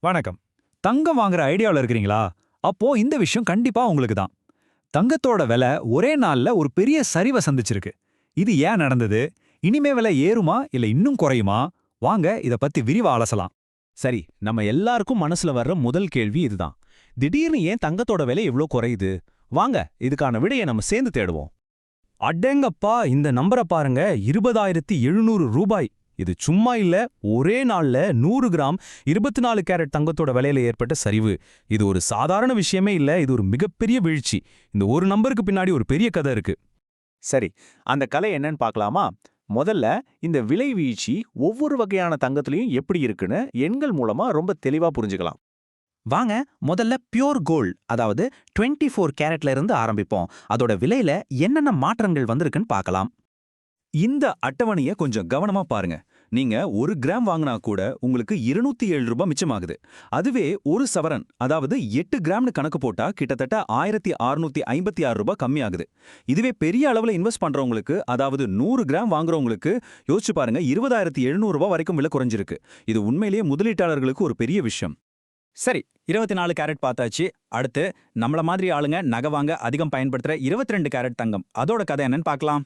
வணக்கம். தங்கம் வாங்குற ஐடியாவுல இருக்கிறீங்களா? அப்போ இந்த விஷயம் கண்டிப்பா உங்களுக்கு தான். தங்கத்தோட விலை ஒரே நாள்ல ஒரு பெரிய சரிவை சந்திச்சிருக்கு. இது ஏன் நடந்தது? இனிமே விலை ஏறுமா இல்ல இன்னும் குறையுமா? வாங்க இத பத்தி விரிவா அலசலாம். சரி, நம்ம எல்லாருக்கும் மனசுல வர்ற முதல் கேள்வி இதுதான். திடீர்னு ஏன் தங்கத்தோட விலை இவ்ளோ குறையுது? வாங்க, இதுக்கான விடையை நம்ம சேர்ந்து தேடுவோம். அடேங்கப்பா, இந்த நம்பரை பாருங்க, 20,700 ரூபாய். இது சும்மா இல்ல, ஒரே நாள்ல 100 கிராம் 24 கேரட் தங்கத்தோட விலையில ஏற்பட்ட சரிவு. இது ஒரு சாதாரண விஷயமே இல்ல, இது ஒரு மிகப்பெரிய வீழ்ச்சி. இந்த ஒரு நம்பருக்கு பின்னாடி ஒரு பெரிய கதை இருக்கு. சரி, அந்த கலை என்னன்னு பார்க்கலாமா? முதல்ல இந்த விலை வீழ்ச்சி ஒவ்வொரு வகையான தங்கத்திலையும் எப்படி இருக்குன்னு எண்கள் மூலமா ரொம்ப தெளிவா புரிஞ்சுக்கலாம். வாங்க முதல்ல பியோர் கோல்ட், அதாவது 24 கேரட்ல இருந்து ஆரம்பிப்போம். அதோட விலையில என்னென்ன மாற்றங்கள் வந்திருக்குன்னு பார்க்கலாம். இந்த அட்டவணைய கொஞ்சம் கவனமா பாருங்க. நீங்க 1 கிராம் வாங்கினா கூட உங்களுக்கு 207 ரூபாய் மிச்சமாகுது. அதுவே ஒரு சவரன், அதாவது 8 கிராம்னு கணக்கு போட்டா கிட்டத்தட்ட 1,656 ரூபாய் கம்மியாகுது. இதுவே பெரிய அளவுல இன்வெஸ்ட் பண்றவங்களுக்கு, அதாவது 100 கிராம் வாங்குறவங்களுக்கு யோசிச்சு பாருங்க, 20,700 ரூபாய் வரைக்கும் விலை குறைஞ்சிருக்கு. இது உண்மையிலேயே முதலீட்டாளர்களுக்கு ஒரு பெரிய விஷயம். சரி, 24 கேரட் பார்த்தாச்சு. அடுத்து நம்மள மாதிரி ஆளுங்க நகை வாங்க அதிகம் பயன்படுத்துற 22 கேரட் தங்கம், அதோட கதை என்னன்னு பார்க்கலாம்.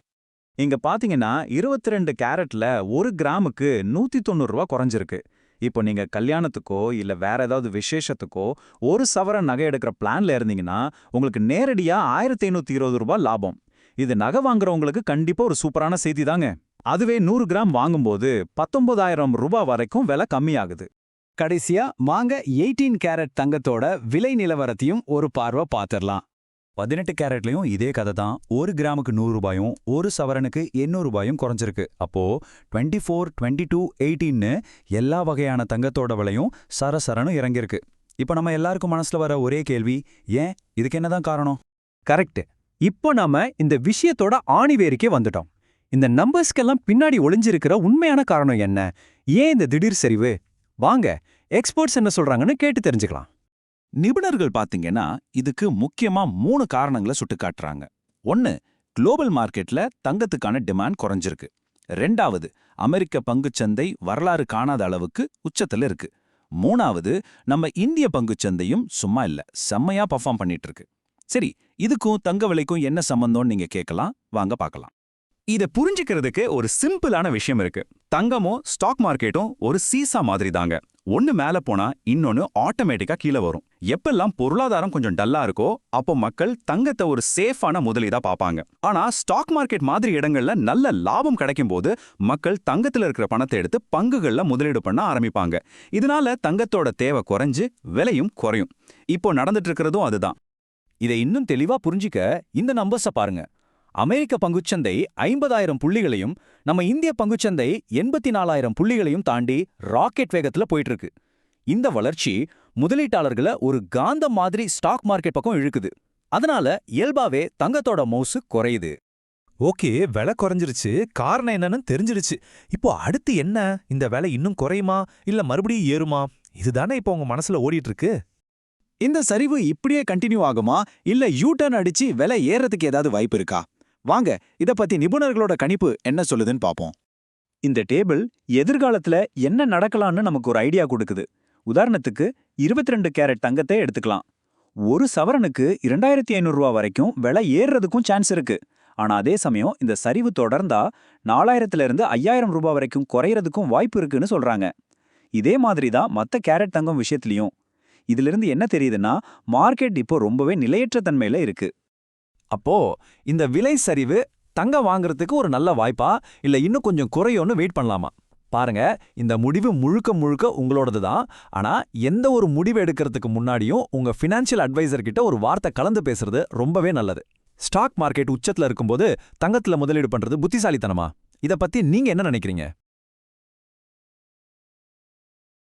இங்க பாத்தீங்கன்னா 22 கேரட்ல 1 கிராமுக்கு 190 ரூபாய் குறைஞ்சிருக்கு. இப்போ நீங்க கல்யாணத்துக்கோ இல்ல வேற ஏதாவது விசேஷத்துக்கோ ஒரு சவரன் நகை எடுக்கிற பிளான்ல இருந்தீங்கன்னா உங்களுக்கு நேரடியா 1,520 ரூபாய் லாபம். இது நகை வாங்குறவங்களுக்கு கண்டிப்பா ஒரு சூப்பரான செய்தி தாங்க. அதுவே 100 கிராம் வாங்கும்போது 19,000 ரூபாய் வரைக்கும் விலை கம்மியாகுது. கடைசியா வாங்க 18 கேரட் தங்கத்தோட விலை நிலவரத்தையும் ஒரு பார்வை பார்த்துடலாம். 18 கேரட்லயும் இதே கதை தான். 1 கிராமுக்கு 100 ரூபாயும் ஒரு சவரனுக்கு 800 ரூபாயும் குறைஞ்சிருக்கு. அப்போ 24, 22, 18ன்னு எல்லா வகையான தங்கத்தோட விலையும் சரசரன்னு இறங்கியிருக்கு. இப்போ நம்ம எல்லாருக்கும் மனசுல வர ஒரே கேள்வி, ஏன்? இதுக்கு என்னதான் காரணம்? கரெக்ட். இப்போ நாம இந்த விஷயத்தோட ஆணிவேருக்கே வந்துட்டோம். இந்த நம்பர்ஸ்க்கெல்லாம் பின்னாடி ஒளிஞ்சிருக்கிற உண்மையான காரணம் என்ன? ஏன் இந்த திடீர் சரிவு? வாங்க, எக்ஸ்பர்ட்ஸ் என்ன சொல்றாங்கன்னு கேட்டு தெரிஞ்சுக்கலாம். நிபுணர்கள் பாத்தீங்கன்னா இதுக்கு முக்கியமா 3 காரணங்களை சுட்டிக்காட்டுறாங்க. 1, குளோபல் மார்க்கெட்ல தங்கத்துக்கான டிமாண்ட் குறைஞ்சிருக்கு. 2வது, அமெரிக்க பங்குச்சந்தை வரலாறு காணாத அளவுக்கு உச்சத்துல இருக்கு. 3வது, நம்ம இந்திய பங்குச்சந்தையும் சும்மா இல்ல, செம்மையா பர்ஃபார்ம் பண்ணிட்டு இருக்கு. சரி, இதுக்கும் தங்க விலைக்கும் என்ன சம்பந்தம்னு நீங்க கேட்கலாம். வாங்க பார்க்கலாம். இத புரிஞ்சுக்கிறதுக்கு ஒரு சிம்பிளான விஷயம் இருக்கு. தங்கமும் ஸ்டாக் மார்க்கெட்டும் ஒரு சீசா மாதிரி தாங்க. ஒன்னு மேல போனா இன்னொன்னு ஆட்டோமேட்டிக்கா கீழே வரும். எப்பெல்லாம் பொருளாதாரம் கொஞ்சம் டல்லா இருக்கோ அப்போ மக்கள் தங்கத்தை ஒரு சேஃபான முதலீடா பாப்பாங்க. ஆனா ஸ்டாக் மார்க்கெட் மாதிரி இடங்கள்ல நல்ல லாபம் கிடைக்கும் போது மக்கள் தங்கத்துல இருக்கிற பணத்தை எடுத்து பங்குகள்ல முதலீடு பண்ண ஆரம்பிப்பாங்க. இதனால தங்கத்தோட தேவை குறைஞ்சு விலையும் குறையும். இப்போ நடந்துட்டு இருக்கிறதும் அதுதான். இதை இன்னும் தெளிவா புரிஞ்சிக்க இந்த நம்பர்ஸ பாருங்க. அமெரிக்க பங்குச்சந்தை 50,000 புள்ளிகளையும் நம்ம இந்திய பங்குச்சந்தை 84,000 புள்ளிகளையும் தாண்டி ராக்கெட் வேகத்துல போயிட்டு இருக்கு. இந்த வளர்ச்சி முதலீட்டாளர்களை ஒரு காந்தம் மாதிரி ஸ்டாக் மார்க்கெட் பக்கம் இழுக்குது. அதனால இயல்பாவே தங்கத்தோட மவுசு குறையுது. ஓகே, விலை குறைஞ்சிருச்சு, காரணம் என்னன்னு தெரிஞ்சிருச்சு. இப்போ அடுத்து என்ன? இந்த விலை இன்னும் குறையுமா இல்ல மறுபடியும் ஏறுமா? இதுதானே இப்போ உங்க மனசுல ஓடிட்டு இருக்கு. இந்த சரிவு இப்படியே கண்டினியூ ஆகுமா இல்ல யூ டர்ன் அடிச்சு விலை ஏறதுக்கு ஏதாவது வாய்ப்பு இருக்கா? வாங்க இத பத்தி நிபுணர்களோட கணிப்பு என்ன சொல்லுதுன்னு பாப்போம். இந்த டேபிள் எதிர்காலத்துல என்ன நடக்கலாம்னு நமக்கு ஒரு ஐடியா கொடுக்குது. உதாரணத்துக்கு 22 கேரட் தங்கத்தை எடுத்துக்கலாம். ஒரு சவரனுக்கு 2,500 ரூபாய் வரைக்கும் விலை ஏறுறதுக்கும் சான்ஸ் இருக்கு. ஆனா அதே சமயம் இந்த சரிவு தொடர்ந்தா 4,000 இருந்து 5,000 ரூபாய் வரைக்கும் குறையறதுக்கும் வாய்ப்பு இருக்குன்னு சொல்றாங்க. இதே மாதிரி தான் மத்த கேரட் தங்கம் விஷயத்திலையும். இதிலிருந்து என்ன தெரியுதுன்னா, மார்க்கெட் இப்போ ரொம்பவே நிலையற்ற தன்மையில இருக்கு. அப்போ இந்த விலை சரிவு தங்கம் வாங்குறதுக்கு ஒரு நல்ல வாய்ப்பா இல்ல இன்னும் கொஞ்சம் குறையும்னு வெயிட் பண்ணலாமா? பாருங்க, இந்த முடிவு முழுக்க முழுக்க உங்களோடது தான். ஆனா எந்த ஒரு முடிவு எடுக்கிறதுக்கு முன்னாடியும் உங்க ஃபினான்ஷியல் அட்வைசர் கிட்ட ஒரு வார்த்தை கலந்து பேசுறது ரொம்பவே நல்லது. ஸ்டாக் மார்க்கெட் உச்சத்துல இருக்கும்போது தங்கத்துல முதலீடு பண்றது புத்திசாலித்தனமா? இத பத்தி நீங்க என்ன நினைக்கிறீங்க?